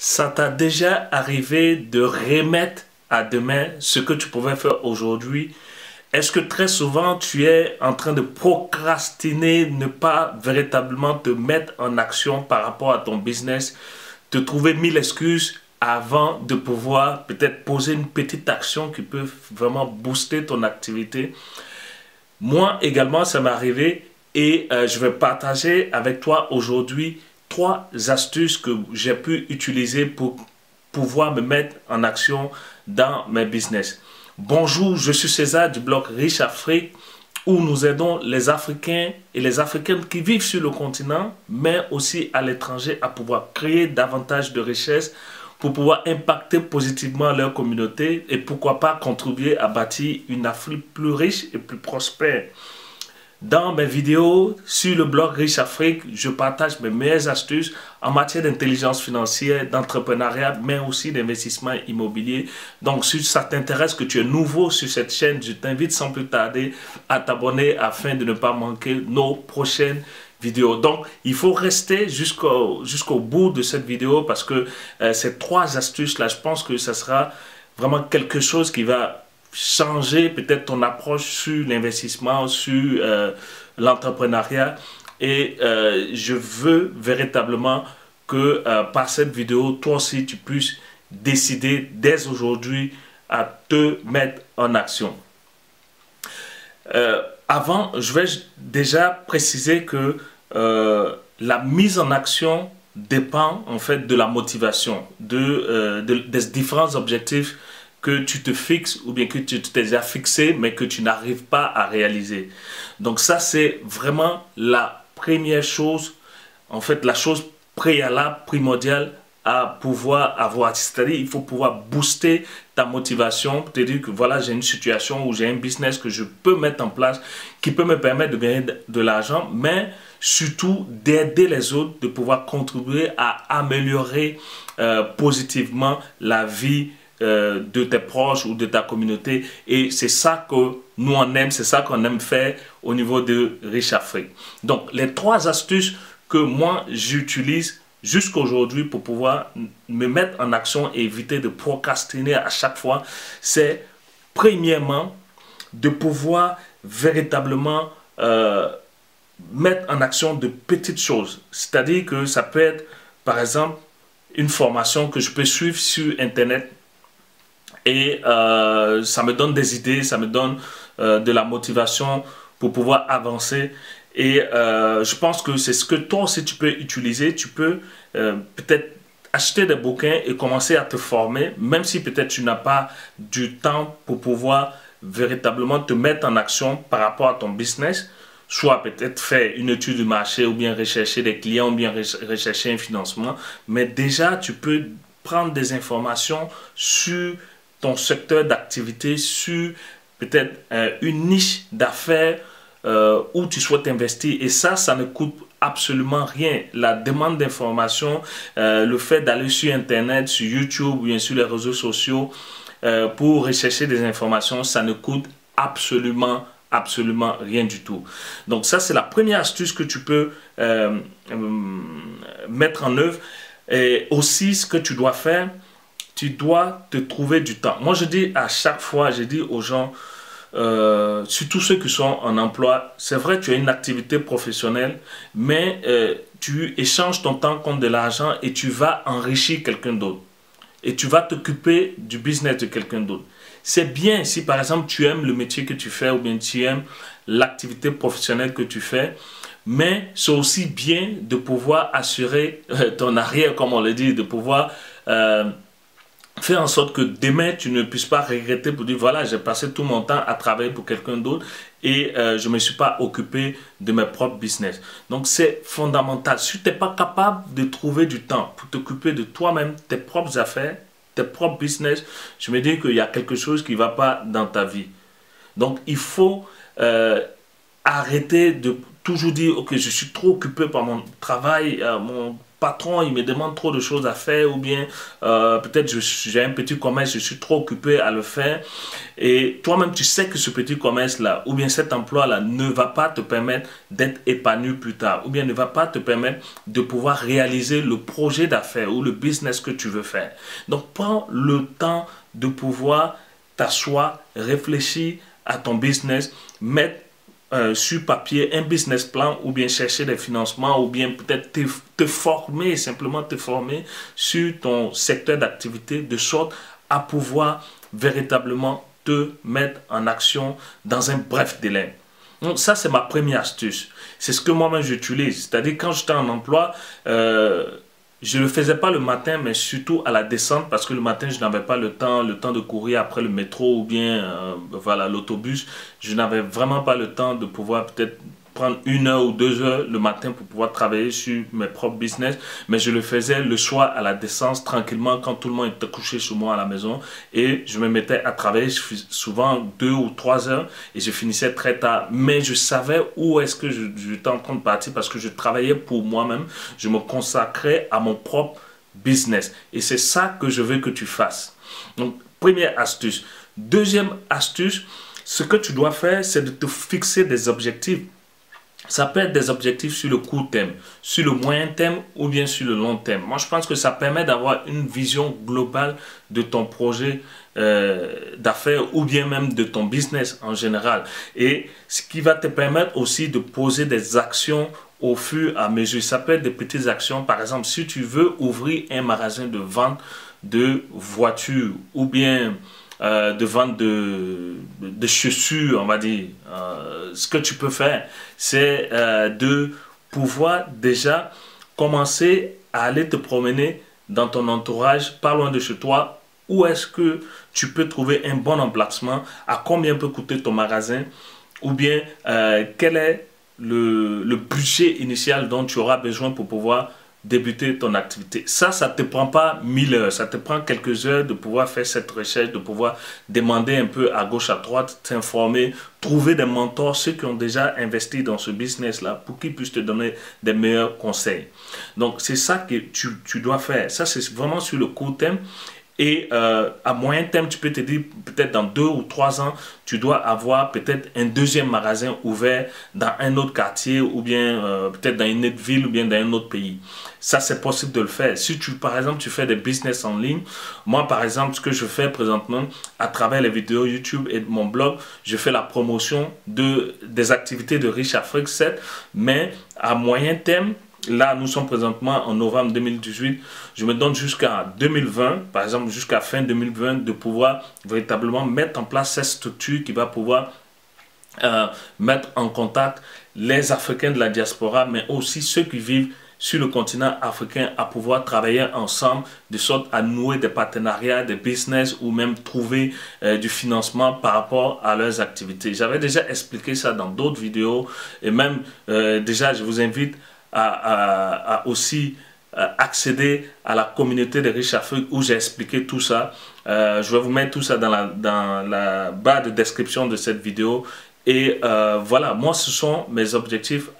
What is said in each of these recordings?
Ça t'a déjà arrivé de remettre à demain ce que tu pouvais faire aujourd'hui? Est-ce que très souvent tu es en train de procrastiner, ne pas véritablement te mettre en action par rapport à ton business, te trouver mille excuses avant de pouvoir peut-être poser une petite action qui peut vraiment booster ton activité? Moi également, ça m'est arrivé et je vais partager avec toi aujourd'hui trois astuces que j'ai pu utiliser pour pouvoir me mettre en action dans mes business. Bonjour, je suis César du blog Riche Afrique où nous aidons les Africains et les Africaines qui vivent sur le continent mais aussi à l'étranger à pouvoir créer davantage de richesses pour pouvoir impacter positivement leur communauté et pourquoi pas contribuer à bâtir une Afrique plus riche et plus prospère. Dans mes vidéos sur le blog Riche Afrique, je partage mes meilleures astuces en matière d'intelligence financière, d'entrepreneuriat, mais aussi d'investissement immobilier. Donc, si ça t'intéresse, que tu es nouveau sur cette chaîne, je t'invite sans plus tarder à t'abonner afin de ne pas manquer nos prochaines vidéos. Donc, il faut rester jusqu'au bout de cette vidéo parce que ces trois astuces-là, je pense que ça sera vraiment quelque chose qui va changer peut-être ton approche sur l'investissement, sur l'entrepreneuriat. Et je veux véritablement que par cette vidéo, toi aussi, tu puisses décider dès aujourd'hui à te mettre en action. Avant, je vais déjà préciser que la mise en action dépend en fait de la motivation, des différents objectifs que tu te fixes ou bien que tu t'es déjà fixé mais que tu n'arrives pas à réaliser. Donc ça, c'est vraiment la première chose, en fait la chose préalable, primordiale à pouvoir avoir. C'est-à-dire il faut pouvoir booster ta motivation, te dire que voilà, j'ai une situation où j'ai un business que je peux mettre en place qui peut me permettre de gagner de l'argent, mais surtout d'aider les autres, de pouvoir contribuer à améliorer positivement la vie de tes proches ou de ta communauté. Et c'est ça que nous on aime, c'est ça qu'on aime faire au niveau de Riche Afrique. Donc les trois astuces que moi j'utilise jusqu'aujourd'hui pour pouvoir me mettre en action et éviter de procrastiner à chaque fois, c'est premièrement de pouvoir véritablement mettre en action de petites choses. C'est-à-dire que ça peut être par exemple une formation que je peux suivre sur Internet et ça me donne des idées, ça me donne de la motivation pour pouvoir avancer. Et je pense que c'est ce que toi aussi tu peux utiliser. Tu peux peut-être acheter des bouquins et commencer à te former, même si peut-être tu n'as pas du temps pour pouvoir véritablement te mettre en action par rapport à ton business. Soit peut-être faire une étude du marché ou bien rechercher des clients ou bien rechercher un financement. Mais déjà, tu peux prendre des informations sur ton secteur d'activité, sur peut-être une niche d'affaires où tu souhaites investir. Et ça ne coûte absolument rien. La demande d'information, le fait d'aller sur Internet, sur YouTube ou bien sur les réseaux sociaux pour rechercher des informations, ça ne coûte absolument rien du tout. Donc ça, c'est la première astuce que tu peux mettre en œuvre. Et aussi, ce que tu dois faire, tu dois te trouver du temps. Moi, je dis à chaque fois, je dis aux gens, surtout ceux qui sont en emploi, c'est vrai, tu as une activité professionnelle, mais tu échanges ton temps contre de l'argent et tu vas enrichir quelqu'un d'autre. Et tu vas t'occuper du business de quelqu'un d'autre. C'est bien si par exemple tu aimes le métier que tu fais ou bien tu aimes l'activité professionnelle que tu fais, mais c'est aussi bien de pouvoir assurer ton arrière, comme on le dit, de pouvoir faire en sorte que demain tu ne puisses pas regretter pour dire voilà, j'ai passé tout mon temps à travailler pour quelqu'un d'autre et je ne me suis pas occupé de mes propres business. Donc c'est fondamental. Si tu n'es pas capable de trouver du temps pour t'occuper de toi-même, tes propres affaires, tes propres business, je me dis qu'il y a quelque chose qui ne va pas dans ta vie. Donc il faut arrêter de toujours dire ok, je suis trop occupé par mon travail, mon patron, il me demande trop de choses à faire, ou bien peut-être j'ai un petit commerce, je suis trop occupé à le faire. Et toi-même, tu sais que ce petit commerce-là, ou bien cet emploi-là, ne va pas te permettre d'être épanoui plus tard, ou bien ne va pas te permettre de pouvoir réaliser le projet d'affaires ou le business que tu veux faire. Donc, prends le temps de pouvoir t'asseoir, réfléchir à ton business, mettre sur papier un business plan, ou bien chercher des financements, ou bien peut-être te former, simplement te former sur ton secteur d'activité, de sorte à pouvoir véritablement te mettre en action dans un bref délai. Donc ça, c'est ma première astuce. C'est ce que moi-même j'utilise. C'est-à-dire quand j'étais en emploi, je ne le faisais pas le matin, mais surtout à la descente, parce que le matin, je n'avais pas le temps de courir après le métro ou bien voilà, l'autobus. Je n'avais vraiment pas le temps de pouvoir peut-être prendre 1 heure ou 2 heures le matin pour pouvoir travailler sur mes propres business, mais je le faisais le soir à la descente tranquillement quand tout le monde était couché chez moi à la maison, et je me mettais à travailler souvent 2 ou 3 heures et je finissais très tard, mais je savais où est-ce que j'étais en train de partir parce que je travaillais pour moi-même, je me consacrais à mon propre business, et c'est ça que je veux que tu fasses. Donc première astuce. Deuxième astuce, ce que tu dois faire, c'est de te fixer des objectifs. Ça peut être des objectifs sur le court terme, sur le moyen terme ou bien sur le long terme. Moi, je pense que ça permet d'avoir une vision globale de ton projet d'affaires ou bien même de ton business en général. Et ce qui va te permettre aussi de poser des actions au fur et à mesure. Ça peut être des petites actions. Par exemple, si tu veux ouvrir un magasin de vente de voitures ou bien de vente de chaussures, on va dire. Ce que tu peux faire, c'est de pouvoir déjà commencer à aller te promener dans ton entourage, pas loin de chez toi. Où est-ce que tu peux trouver un bon emplacement? À combien peut coûter ton magasin? Ou bien quel est le budget initial dont tu auras besoin pour pouvoir débuter ton activité. Ça ne te prend pas 1000 heures, ça te prend quelques heures de pouvoir faire cette recherche, de pouvoir demander un peu à gauche, à droite, t'informer, trouver des mentors, ceux qui ont déjà investi dans ce business-là, pour qu'ils puissent te donner des meilleurs conseils. Donc, c'est ça que tu dois faire. Ça, c'est vraiment sur le court terme. Et à moyen terme, tu peux te dire, peut-être dans 2 ou 3 ans, tu dois avoir peut-être un deuxième magasin ouvert dans un autre quartier ou bien peut-être dans une autre ville ou bien dans un autre pays. Ça, c'est possible de le faire. Si par exemple, tu fais des business en ligne, moi, par exemple, ce que je fais présentement à travers les vidéos YouTube et mon blog, je fais la promotion des activités de Riche Afrique 7, mais à moyen terme, là, nous sommes présentement en novembre 2018. Je me donne jusqu'à 2020, par exemple jusqu'à fin 2020, de pouvoir véritablement mettre en place cette structure qui va pouvoir mettre en contact les Africains de la diaspora, mais aussi ceux qui vivent sur le continent africain, à pouvoir travailler ensemble de sorte à nouer des partenariats, des business ou même trouver du financement par rapport à leurs activités. J'avais déjà expliqué ça dans d'autres vidéos et même déjà je vous invite à aussi accéder à la communauté de Riche Afrique où j'ai expliqué tout ça. Je vais vous mettre tout ça dans la barre de description de cette vidéo. Et voilà, moi ce sont mes objectifs,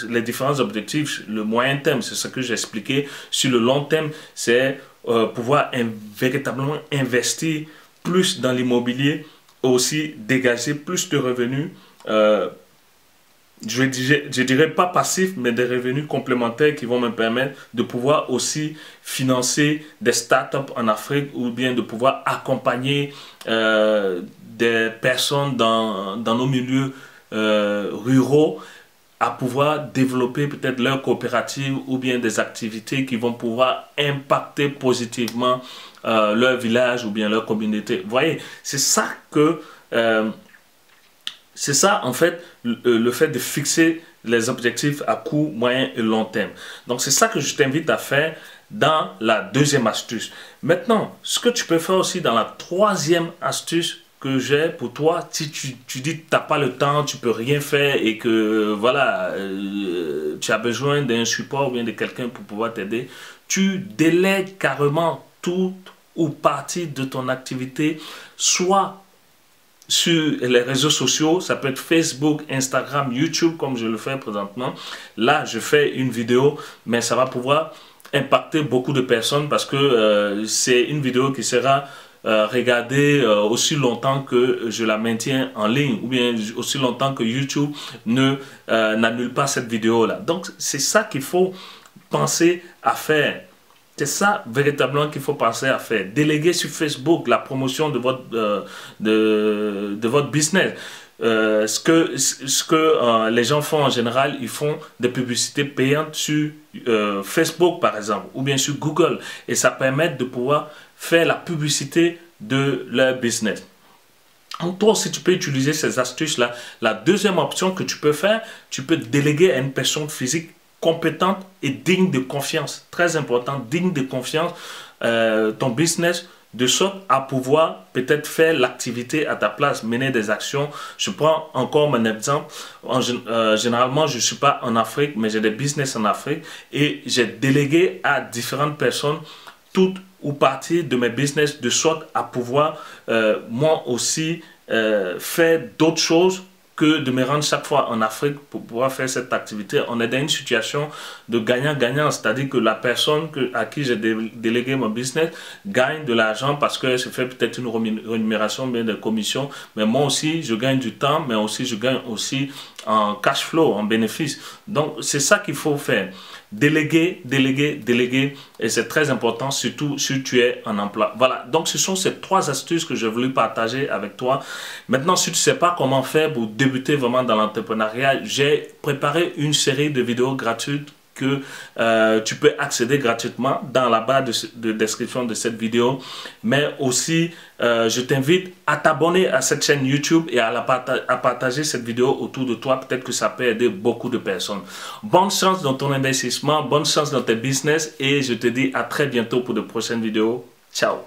les différents objectifs. Le moyen terme, c'est ce que j'ai expliqué. Sur le long terme, c'est pouvoir véritablement investir plus dans l'immobilier, aussi dégager plus de revenus. Je dirais pas passifs, mais des revenus complémentaires qui vont me permettre de pouvoir aussi financer des startups en Afrique ou bien de pouvoir accompagner des personnes dans nos milieux ruraux à pouvoir développer peut-être leur coopérative ou bien des activités qui vont pouvoir impacter positivement leur village ou bien leur communauté. Vous voyez, c'est ça que... c'est ça, en fait, le fait de fixer les objectifs à court, moyen et long terme. Donc, c'est ça que je t'invite à faire dans la deuxième astuce. Maintenant, ce que tu peux faire aussi dans la troisième astuce que j'ai pour toi, si tu dis que tu n'as pas le temps, tu peux rien faire et que, voilà, tu as besoin d'un support ou bien de quelqu'un pour pouvoir t'aider, tu délègues carrément toute ou partie de ton activité, soit sur les réseaux sociaux, ça peut être Facebook, Instagram, YouTube, comme je le fais présentement. Là, je fais une vidéo, mais ça va pouvoir impacter beaucoup de personnes parce que c'est une vidéo qui sera regardée aussi longtemps que je la maintiens en ligne ou bien aussi longtemps que YouTube n'annule pas cette vidéo-là. Donc, c'est ça qu'il faut penser à faire. C'est ça véritablement qu'il faut penser à faire. Déléguer sur Facebook la promotion de votre business. Ce que les gens font en général, ils font des publicités payantes sur Facebook par exemple ou bien sur Google et ça permet de pouvoir faire la publicité de leur business. Donc toi aussi tu peux utiliser ces astuces là. La deuxième option que tu peux faire, tu peux déléguer à une personne physique compétente et digne de confiance. Très important, digne de confiance ton business, de sorte à pouvoir peut-être faire l'activité à ta place, mener des actions. Je prends encore mon exemple. Généralement, je ne suis pas en Afrique, mais j'ai des business en Afrique et j'ai délégué à différentes personnes toutes ou partie de mes business de sorte à pouvoir moi aussi faire d'autres choses que de me rendre chaque fois en Afrique pour pouvoir faire cette activité. On est dans une situation de gagnant-gagnant, c'est-à-dire que la personne à qui j'ai délégué mon business gagne de l'argent parce qu'elle se fait peut-être une rémunération, bien des commissions, mais moi aussi je gagne du temps, mais aussi je gagne aussi en cash flow, en bénéfice. Donc c'est ça qu'il faut faire. Déléguer, et c'est très important, surtout si tu es en emploi. Voilà, donc ce sont ces 3 astuces que j'ai voulu partager avec toi. Maintenant, si tu ne sais pas comment faire pour débuter vraiment dans l'entrepreneuriat, j'ai préparé une série de vidéos gratuites que tu peux accéder gratuitement dans la barre de description de cette vidéo. Mais aussi, je t'invite à t'abonner à cette chaîne YouTube et à partager cette vidéo autour de toi. Peut-être que ça peut aider beaucoup de personnes. Bonne chance dans ton investissement, bonne chance dans tes business et je te dis à très bientôt pour de prochaines vidéos. Ciao!